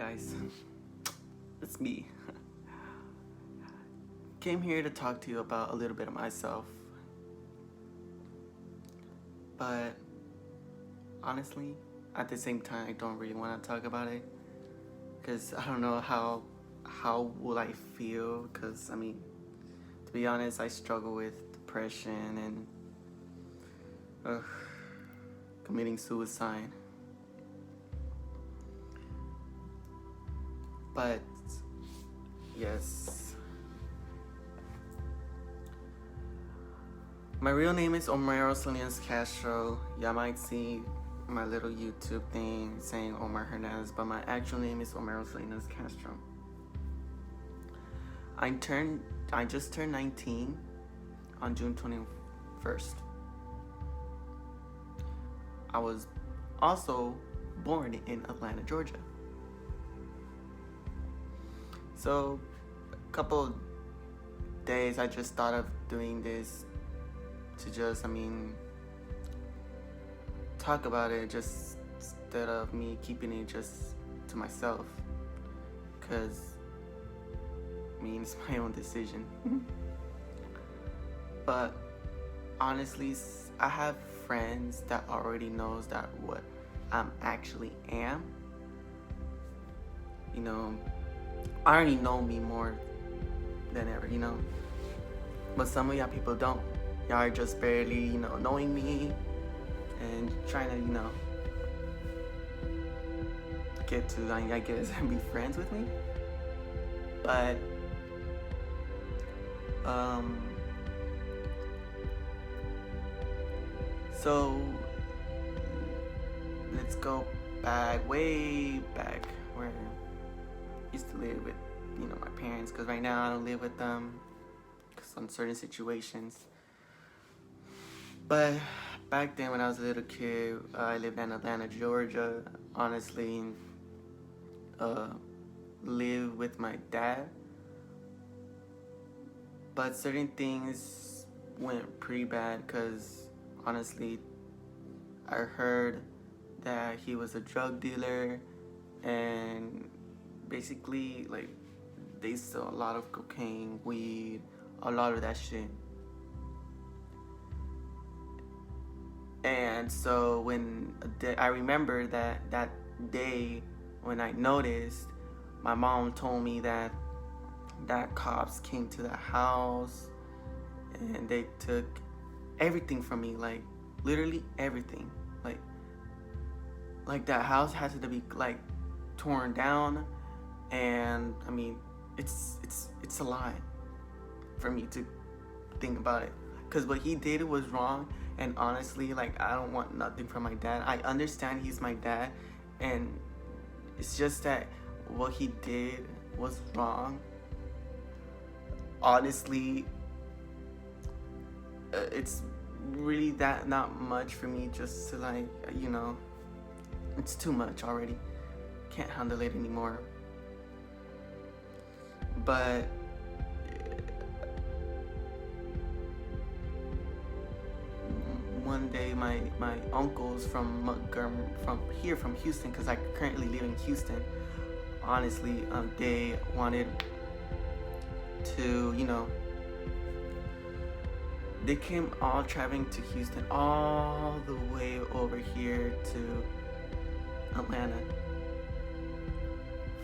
guys, it's me. Came here to talk to you about a little bit of myself, but honestly, at the same time, I don't really want to talk about it because I don't know how will I feel. Because to be honest, I struggle with depression and committing suicide. But yes, my real name is Omar Salinas Castro. Y'all might see my little YouTube thing saying Omar Hernandez, but my actual name is Omar Salinas Castro. I just turned 19 on June 21st. I was also born in Atlanta, Georgia. So, a couple days I just thought of doing this to just, talk about it just instead of me keeping it just to myself. Because, it's my own decision. But honestly, I have friends that already knows that what I'm actually am. I already know me more than ever, But some of y'all people don't. Y'all are just barely, knowing me and trying to, get to, I guess, be friends with me. But, so let's go back, way back, where I used to live with, my parents, because right now I don't live with them because on certain situations. But back then when I was a little kid, I lived in Atlanta, Georgia. Honestly, lived with my dad. But certain things went pretty bad because honestly, I heard that he was a drug dealer and basically they sell a lot of cocaine, weed, a lot of that shit. And so I remember that day when I noticed, my mom told me that cops came to the house and they took everything from me, literally everything. Like that house had to be torn down, and it's a lot for me to think about it, because what he did was wrong. And honestly, I don't want nothing from my dad. I understand he's my dad, and it's just that what he did was wrong. Honestly, it's really that not much for me just to it's too much already. Can't handle it anymore. But one day my uncles from Montgomery, from Houston, because I currently live in Houston, honestly, they wanted to, they came all traveling to Houston, all the way over here to Atlanta.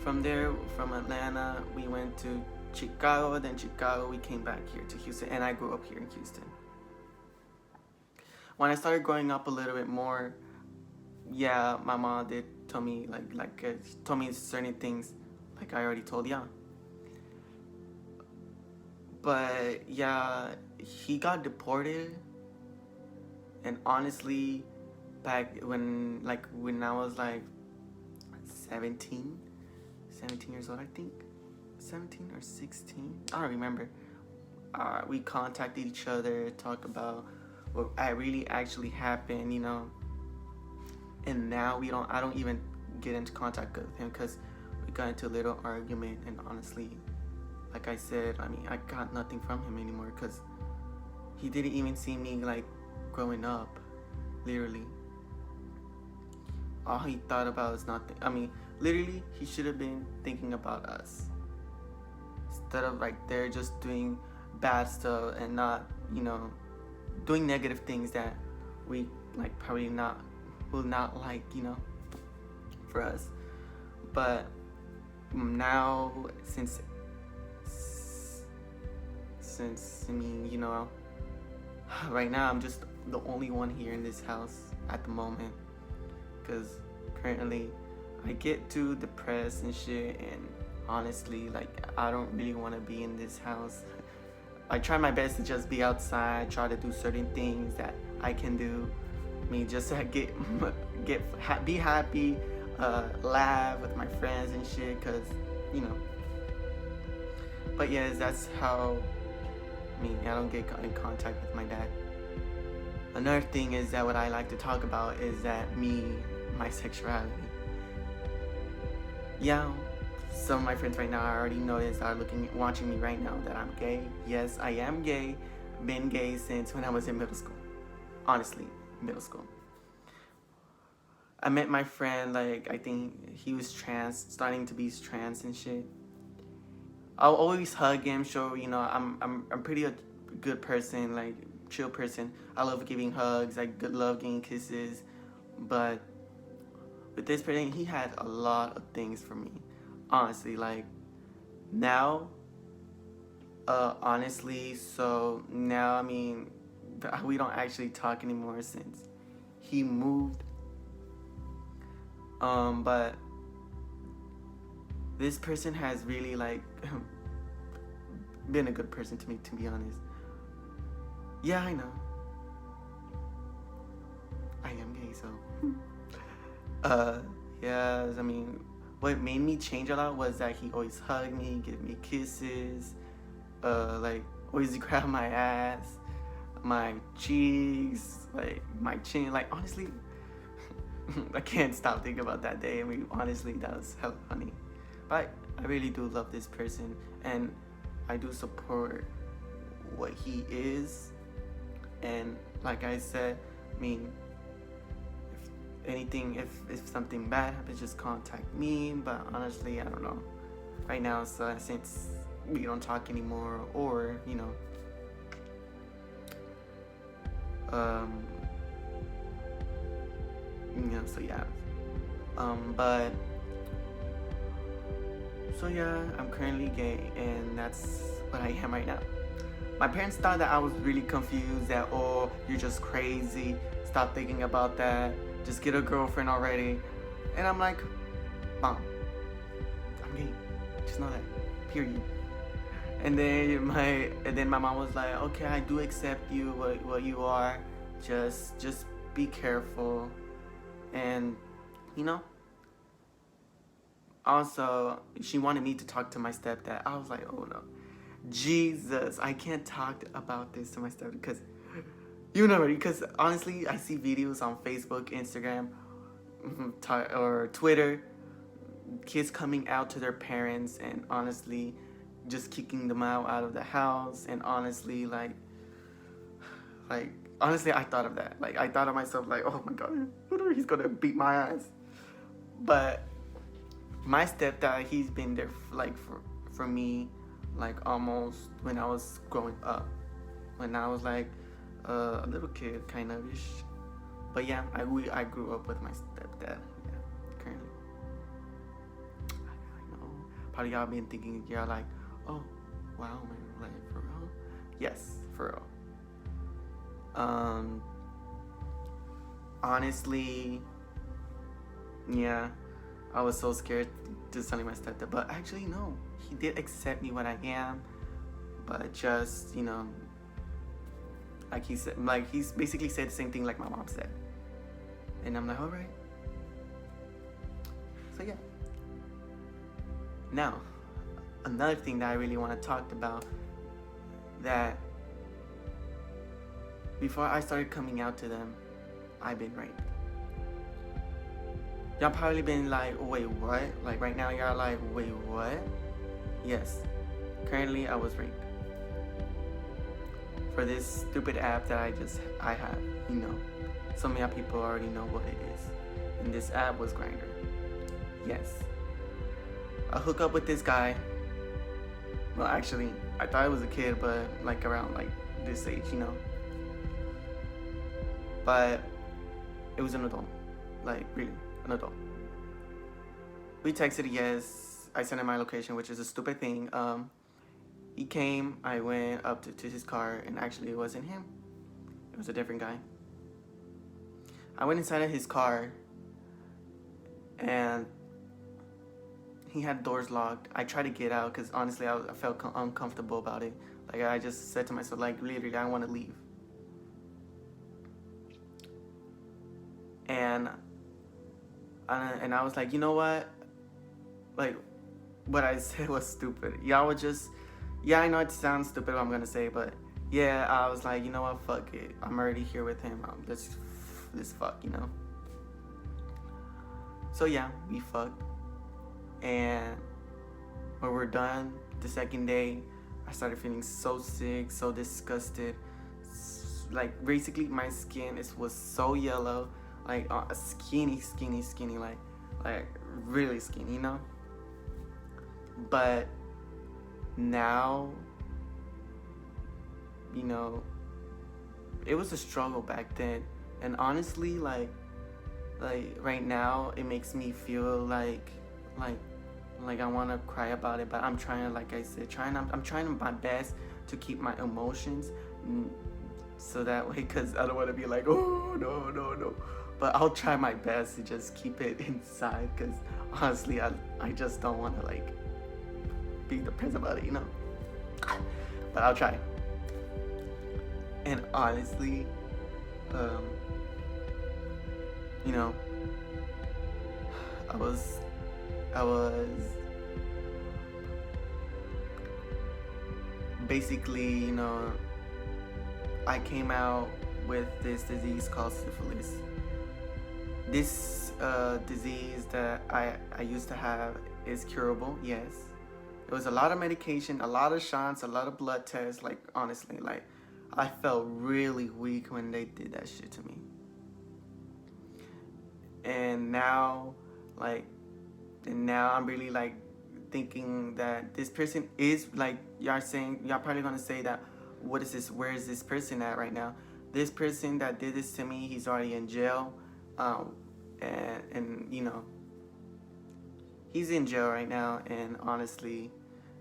From Atlanta, we went to Chicago, then Chicago, we came back here to Houston, and I grew up here in Houston. When I started growing up a little bit more, yeah, my mom did tell me, told me certain things, like I already told y'all. But yeah, he got deported, and honestly, back when I was 17 years old, I think 17 or 16, I don't remember. We contacted each other, talk about what really actually happened, and now I don't even get into contact with him because we got into a little argument. And honestly, like I said, I got nothing from him anymore because he didn't even see me growing up, literally. all he thought about is nothing. I mean, literally, he should have been thinking about us instead of like they're just doing bad stuff and not, doing negative things that we like probably not will not like, for us. But now, since I mean, right now I'm just the only one here in this house at the moment, because currently I get too depressed and shit, and honestly, like, I don't really want to be in this house. I try my best to just be outside, try to do certain things that I can do. I mean, just to be happy, laugh with my friends and shit, cause But yes, that's how. I mean, I don't get in contact with my dad. Another thing is that what I like to talk about is that my sexuality. Yeah, some of my friends right now I already noticed are watching me right now that I'm gay. Yes, I am gay. Been gay since when I was in middle school. Honestly, middle school. I met my friend, like, I think he was trans, starting to be trans and shit. I'll always hug him, show, I'm pretty a good person, like, chill person. I love giving hugs, I love giving kisses. But with this person, he had a lot of things for me. Honestly, like, now, honestly, so now, I mean, we don't actually talk anymore since he moved. But this person has really, like, been a good person to me, to be honest. Yeah, I know. I am gay, so. Yeah, I mean, what made me change a lot was that he always hugged me, give me kisses, like, always grab my ass, my cheeks, like, my chin. Like, honestly, I can't stop thinking about that day. I mean, honestly, that was hella funny. But I really do love this person, and I do support what he is. And like I said, I mean, if something bad happens, just contact me. But honestly, I don't know. Right now, so since we don't talk anymore, or so yeah. But so yeah, I'm currently gay, and that's what I am right now. My parents thought that I was really confused, that, oh, you're just crazy, stop thinking about that, just get a girlfriend already. And I'm like, Mom, I'm gay, just know that, period. And then my mom was like, okay, I do accept you what you are, just be careful. And also, she wanted me to talk to my stepdad. I was like, oh no, Jesus, I can't talk about this to my stepdad, because honestly, I see videos on Facebook, Instagram, or Twitter, kids coming out to their parents and honestly just kicking them out of the house. And honestly, honestly, I thought of that. Like, I thought of myself, like, oh my God, he's gonna beat my ass. But my stepdad, he's been there, like, for me, like, almost when I was growing up. When I was, like, a little kid, kind of ish. But yeah, I grew up with my stepdad. Yeah, currently. I know. Probably y'all been thinking, you're like, oh, wow, man, like, for real? Yes, for real. Honestly, yeah, I was so scared to telling my stepdad, but actually, no, he did accept me what I am, but just, like he said, like, he's basically said the same thing like my mom said, and I'm like, all right. So yeah. Now, another thing that I really want to talk about, that before I started coming out to them, I've been raped. Y'all probably been like, wait, what? Like, right now y'all like, wait, what? Yes, currently I was raped. For this stupid app that I have, some of y'all people already know what it is. and this app was Grindr. Yes. I hook up with this guy. Well, actually, I thought it was a kid, but like around like this age, you know. But it was an adult, like really an adult. We texted, yes. I sent him my location, which is a stupid thing. He came. I went up to his car, and actually, it wasn't him. It was a different guy. I went inside of his car, and he had doors locked. I tried to get out because honestly, I felt uncomfortable about it. Like I just said to myself, like literally, I want to leave. And I was like, you know what? Like, what I said was stupid. Y'all would just, yeah, I know it sounds stupid what I'm gonna say, but yeah, I was like, you know what? Fuck it. I'm already here with him. Let's fuck, you know. So yeah, we fucked. And when we're done, the second day, I started feeling so sick, so disgusted. Like basically, my skin was so yellow, like skinny, like really skinny, you know. But now, you know, it was a struggle back then, and honestly, like right now, it makes me feel like I want to cry about it, but I'm trying to, like I said, I'm trying my best to keep my emotions, so that way, because I don't want to be like, oh no, but I'll try my best to just keep it inside, because honestly, I just don't want to like be depressed about it, you know. But I'll try. And honestly, you know, I was basically, you know, I came out with this disease called syphilis. This disease that I used to have is curable, yes. It was a lot of medication, a lot of shots, a lot of blood tests. Like, honestly, like, I felt really weak when they did that shit to me. And now, like, I'm really, like, thinking that this person is, like, y'all probably gonna say that, what is this, where is this person at right now? This person that did this to me, he's already in jail. And you know, he's in jail right now, and honestly,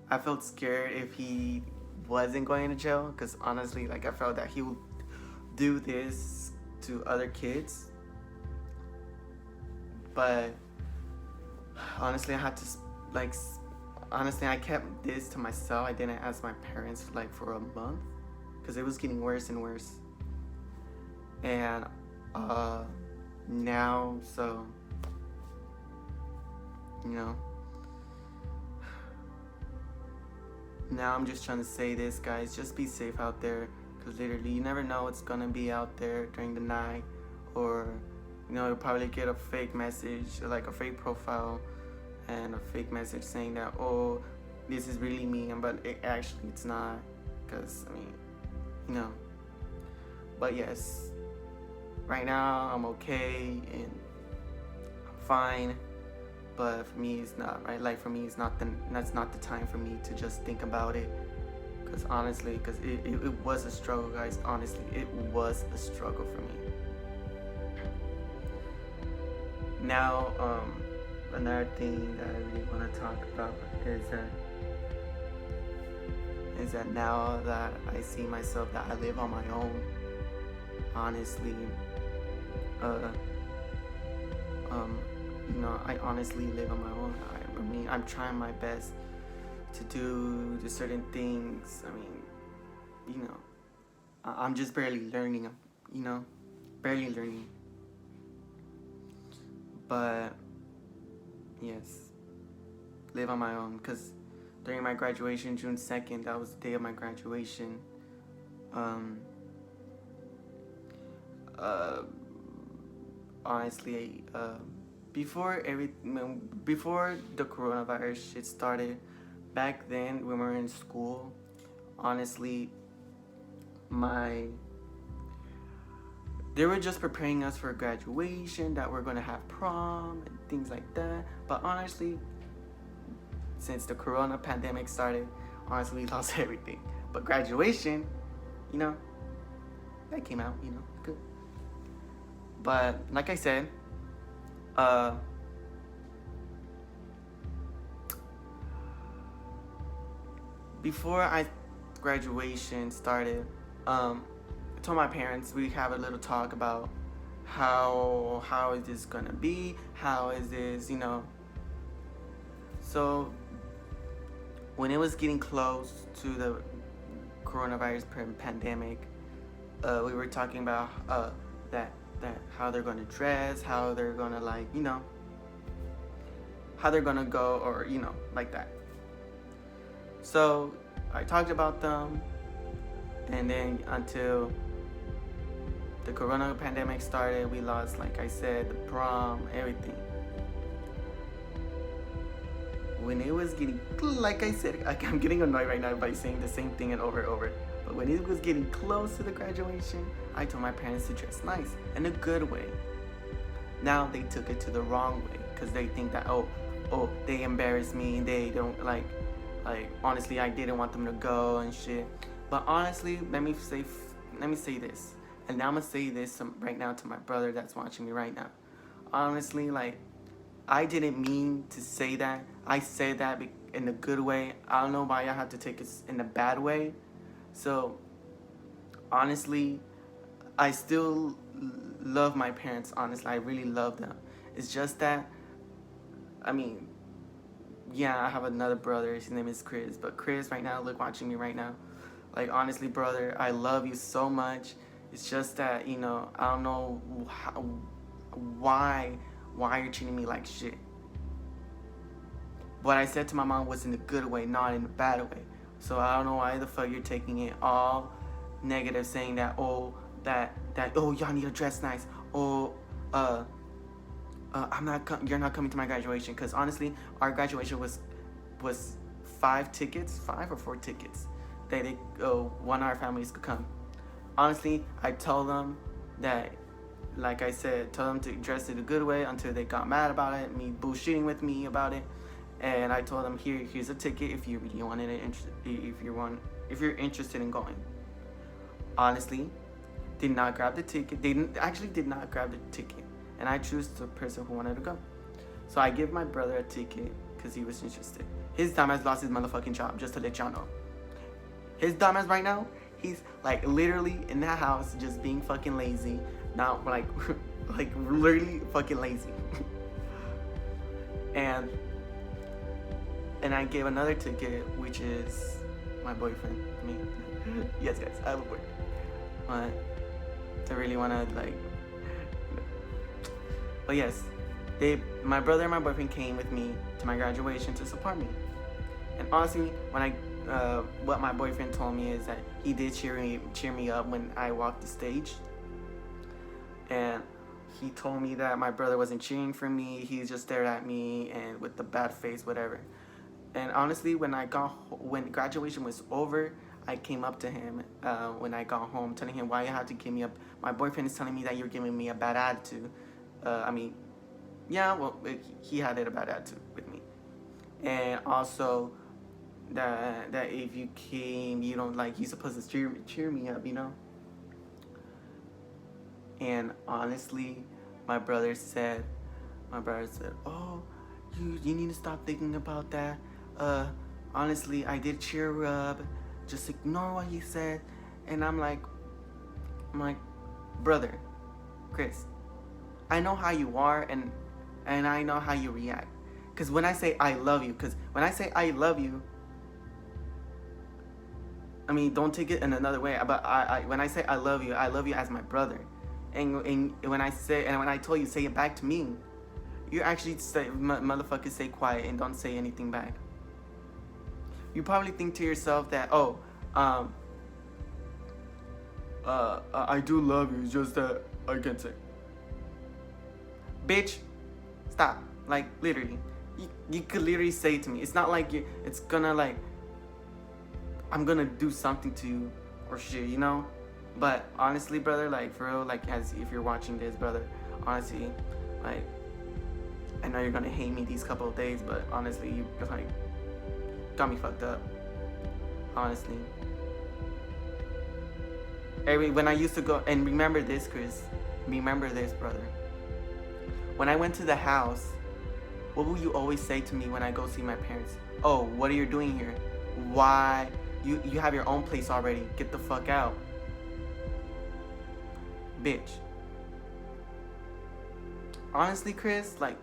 I felt scared if he wasn't going to jail, because honestly, like, I felt that he would do this to other kids. But honestly, I had to, like, honestly, I kept this to myself. I didn't ask my parents, like, for a month, because it was getting worse and worse. And now, so, you know, now I'm just trying to say this, guys, just be safe out there, because literally you never know what's gonna be out there during the night, or, you know, you'll probably get a fake message, like a fake profile, and a fake message saying that, oh, this is really me, but it's not, because, I mean, you know. But yes, right now I'm okay and I'm fine, but for me it's not, right? Like, for me that's not the time for me to just think about it, because honestly, because it was a struggle, guys. Honestly, it was a struggle for me. Now, another thing that I really want to talk about is that now that I see myself that I live on my own, honestly, you know, I honestly live on my own. I mean, I'm trying my best to do the certain things. I mean, you know, I'm just barely learning, you know, barely learning. But yes, live on my own, because during my graduation, June 2nd, that was the day of my graduation. Honestly, before the coronavirus shit started, back then when we were in school, honestly, my they were just preparing us for graduation, that we're gonna have prom and things like that. But honestly, since the corona pandemic started, honestly, we lost everything. But graduation, you know, that came out, you know, good. But like I said, before graduation started, I told my parents, we have a little talk about how is this gonna be, how is this, you know. So when it was getting close to the coronavirus pandemic, we were talking about that how they're gonna dress, how they're gonna, like, you know, how they're gonna go, or, you know, like that. So I talked about them, and then until the corona pandemic started, we lost, like I said, the prom, everything. When it was getting, like I said, I'm getting annoyed right now by saying the same thing and over and over. But when it was getting close to the graduation, I told my parents to dress nice, in a good way. Now they took it to the wrong way, because they think that, oh, they embarrassed me, they don't, like, honestly, I didn't want them to go and shit. But honestly, let me say this, and now I'm gonna say this right now to my brother that's watching me right now. Honestly, like, I didn't mean to say that. I said that in a good way. I don't know why I had to take it in a bad way. So honestly, I still love my parents. Honestly, I really love them. It's just that, I mean, yeah, I have another brother. His name is Chris. But Chris, right now, look, watching me right now. Like, honestly, brother, I love you so much. It's just that, you know, I don't know why you're treating me like shit. What I said to my mom was in a good way, not in a bad way. So I don't know why the fuck you're taking it all negative, saying that, oh, y'all need to dress nice. Oh, you're not coming to my graduation. Because honestly, our graduation was 5 or 4 tickets that one of our families could come. Honestly, I told them that, like I said, tell them to dress it a good way, until they got mad about it, me bullshitting with me about it. And I told them, here's a ticket if you really wanted it, if you're interested in going. Honestly, did not grab the ticket. They did not grab the ticket, and I chose the person who wanted to go. So I give my brother a ticket because he was interested. His dumbass lost his motherfucking job, just to let y'all know. His dumbass right now, he's like literally in the house just being fucking lazy. Not like literally fucking lazy. And I gave another ticket, which is my boyfriend, me. Yes, guys, I have a boyfriend. But I really wanna, like, but yes, my brother and my boyfriend came with me to my graduation to support me. And honestly, what my boyfriend told me is that he did cheer me up when I walked the stage. And he told me that my brother wasn't cheering for me. He just stared at me and with the bad face, whatever. And honestly, when graduation was over, I came up to him when I got home, telling him why you had to give me my boyfriend is telling me that you're giving me a bad attitude. I mean, yeah, well, he had a bad attitude with me. And also that if you came, you don't, like, you're supposed to cheer me up, you know? And honestly, my brother said, oh, you need to stop thinking about that. Honestly, I did cheer her up. Just ignore what he said. And I'm like, brother, Chris, I know how you are, and I know how you react. Because when I say I love you, I mean, don't take it in another way. But when I say I love you as my brother. And when I told you say it back to me, you actually say, motherfuckers, stay quiet and don't say anything back. You probably think to yourself that, I do love you, it's just that I can't say. Bitch, stop. Like, literally. You could literally say it to me. It's not like it's gonna, like, I'm gonna do something to you or shit, you know? But honestly, brother, like for real, like as if you're watching this, brother, honestly, like I know you're gonna hate me these couple of days, but honestly, you like got me fucked up. Honestly, when I used to go and remember this, Chris, remember this, brother. When I went to the house, what will you always say to me when I go see my parents? Oh, what are you doing here? Why? You have your own place already. Get the fuck out. Bitch. Honestly, Chris, like,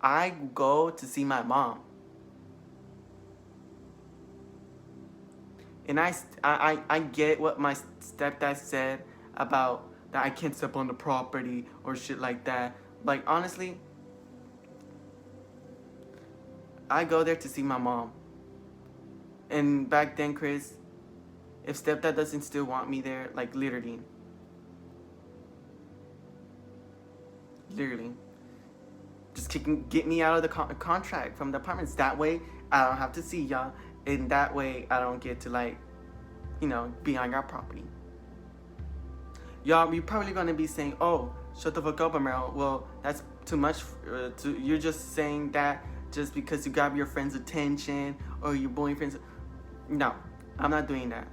I go to see my mom. And I get what my stepdad said about that I can't step on the property or shit like that. Like, honestly, I go there to see my mom. And back then, Chris, if stepdad doesn't still want me there, like literally, just get me out of the contract from the apartments. That way, I don't have to see y'all, and that way, I don't get to like, be on your property. Y'all, you're probably gonna be saying, "Oh, shut the fuck up, Amaro." Well, that's too much. You're just saying that just because you got your friend's attention or your boyfriend's. No, I'm not doing that.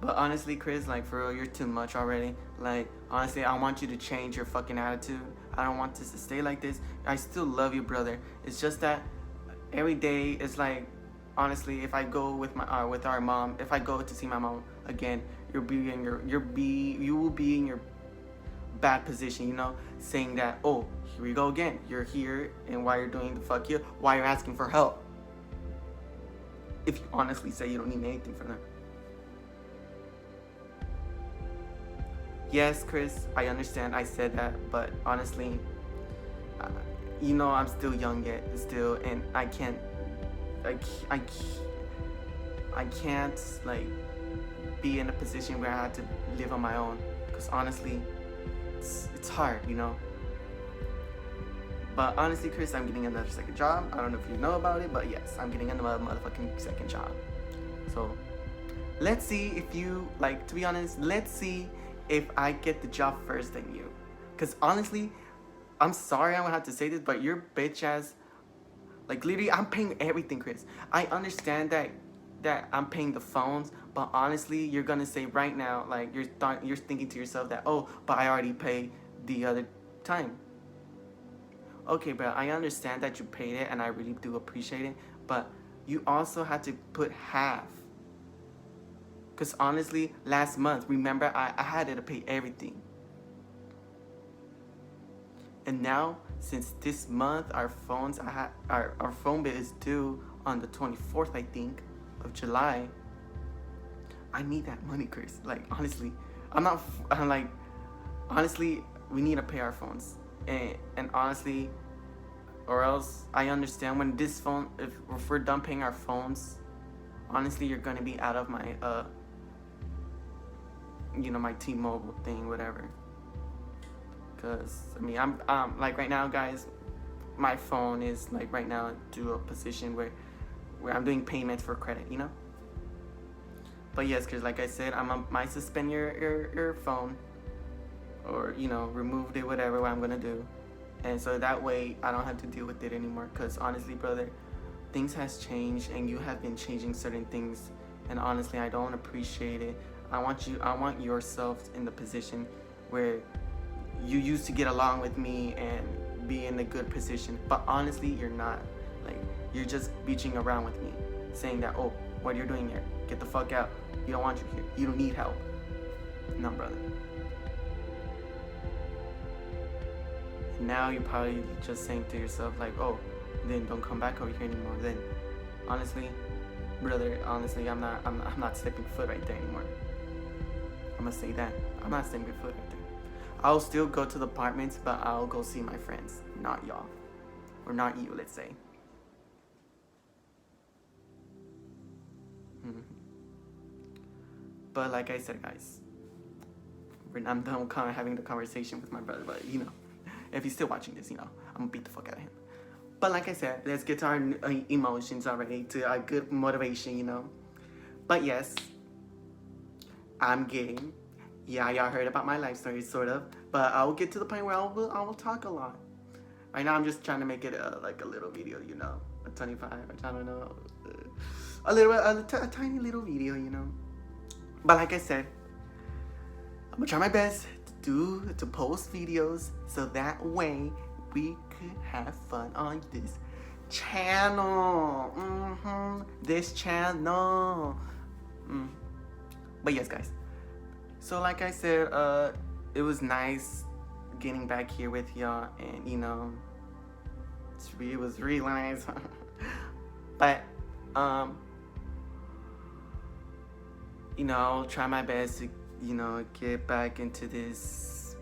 But honestly, Chris, like for real, you're too much already. Like honestly, I want you to change your fucking attitude. I don't want this to stay like this. I still love you, brother. It's just that every day is like, honestly, if I go with with our mom, if I go to see my mom again, you will be in your bad position, saying that, oh, here we go again. You're here, and why you're doing the fuck you? Why you're asking for help? If you honestly say you don't need anything from them. Yes, Chris, I understand I said that, but honestly, I'm still young yet, still, and I can't, I can't, like, be in a position where I have to live on my own, because honestly, it's hard, But honestly, Chris, I'm getting another second job. I don't know if you know about it, but yes, I'm getting another motherfucking second job. So, let's see if you, like, to be honest, let's see if I get the job first than you. Because honestly, I'm sorry I would have to say this, but your bitch ass, like literally, I'm paying everything, Chris. I understand that I'm paying the phones, but honestly, you're gonna say right now, like you're thinking to yourself that, oh, but I already paid the other time. Okay, bro, I understand that you paid it, and I really do appreciate it, but you also had to put half. Because honestly, last month, remember, I had to pay everything. And now, since this month, our phone bill is due on the 24th, I think, of July. I need that money, Chris. Like, honestly, honestly, we need to pay our phones. And honestly, or else, I understand when this phone, if we're done paying our phones, honestly, you're going to be out of my, my T-Mobile thing, whatever. Because, I mean, I'm like right now, guys, my phone is like right now to a position where I'm doing payments for credit, But yes, because like I said, might suspend your phone or, removed it, whatever what I'm going to do. And so that way I don't have to deal with it anymore. Because honestly, brother, things has changed and you have been changing certain things. And honestly, I don't appreciate it. I want yourself in the position where you used to get along with me and be in a good position, but honestly, you're not. Like, you're just beaching around with me, saying that, oh, what you're doing here? Get the fuck out. You don't want you here. You don't need help. No, brother. And now you're probably just saying to yourself, like, oh, then don't come back over here anymore. Then, honestly, brother, I'm not stepping foot right there anymore. I'm gonna say that. I'm not stepping foot right there. I'll still go to the apartments, but I'll go see my friends, not y'all. Or not you, let's say. Mm-hmm. But like I said, guys, I'm done kind of having the conversation with my brother, but if he's still watching this, I'm gonna beat the fuck out of him. But like I said, let's get to our emotions already, to our good motivation, you know. But yes, I'm gay. Yeah, y'all heard about my life story, sort of. But I will get to the point where I will talk a lot. Right now, I'm just trying to make it like a little video, you know, a 25, I don't know, a tiny little video, you know. But like I said, I'm gonna try my best to post videos so that way we could have fun on this channel. This channel. But yes, guys. So like I said, it was nice getting back here with y'all, and you know, it was really nice. But you know, I'll try my best to, you know, get back into this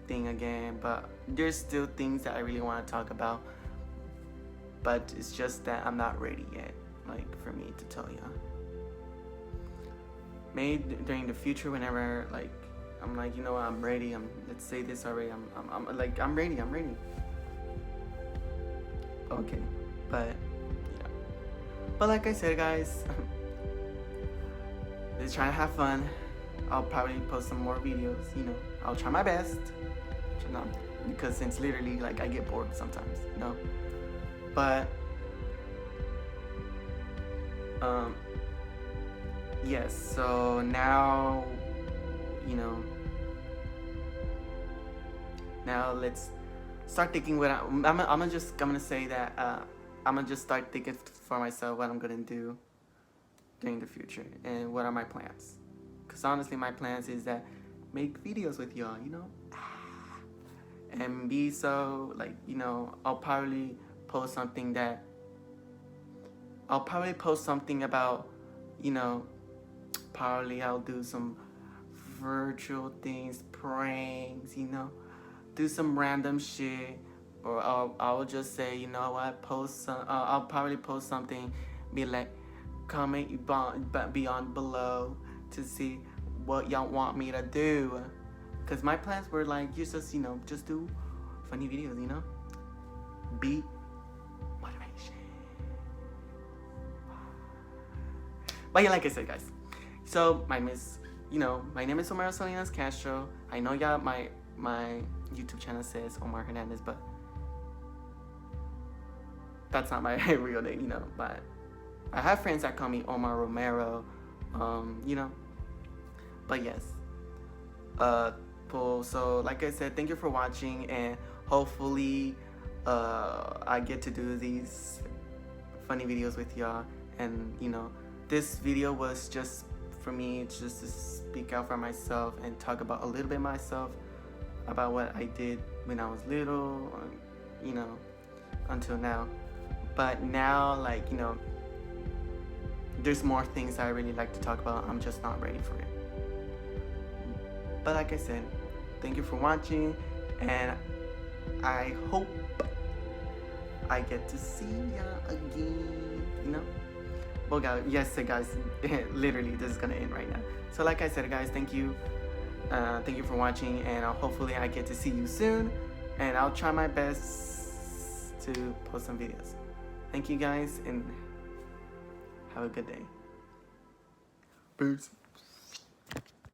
thing again. But there's still things that I really want to talk about, but it's just that I'm not ready yet, like, for me to tell y'all. Maybe during the future, whenever, like, I'm like, you know what, I'm ready. Let's say this already. I'm ready. Okay, but yeah. But like I said, guys, let's try to have fun. I'll probably post some more videos. You know, I'll try my best. You know, because since literally, like, I get bored sometimes. You know, but yes. So now, you know. Now let's start thinking what I'm gonna say that I'm gonna just start thinking for myself what I'm gonna do during the future and what are my plans. Cause honestly, my plans is that make videos with y'all, you know, and be so, like, you know, I'll probably post something about, you know, probably I'll do some virtual things, pranks, you know. Do some random shit, or I'll just say, you know what, I'll probably post something, be like, comment beyond below to see what y'all want me to do, because my plans were like, you just, you know, just do funny videos, you know, be motivation. But yeah, like I said, guys, so my name is Omar Salinas Castro. I know y'all, my YouTube channel says Omar Hernandez, but that's not my real name, you know. But I have friends that call me Omar Romero, you know. But yes, so like I said, thank you for watching, and hopefully I get to do these funny videos with y'all. And you know, this video was just for me, just to speak out for myself and talk about a little bit myself, about what I did when I was little, you know, until now. But now, like, you know, there's more things I really like to talk about. I'm just not ready for it. But like I said, thank you for watching, and I hope I get to see ya again, you know. Well, guys, yes, guys, literally, this is gonna end right now. So like I said, guys, thank you. Thank you for watching, and hopefully I get to see you soon, and I'll try my best to post some videos. Thank you, guys, and have a good day. Peace.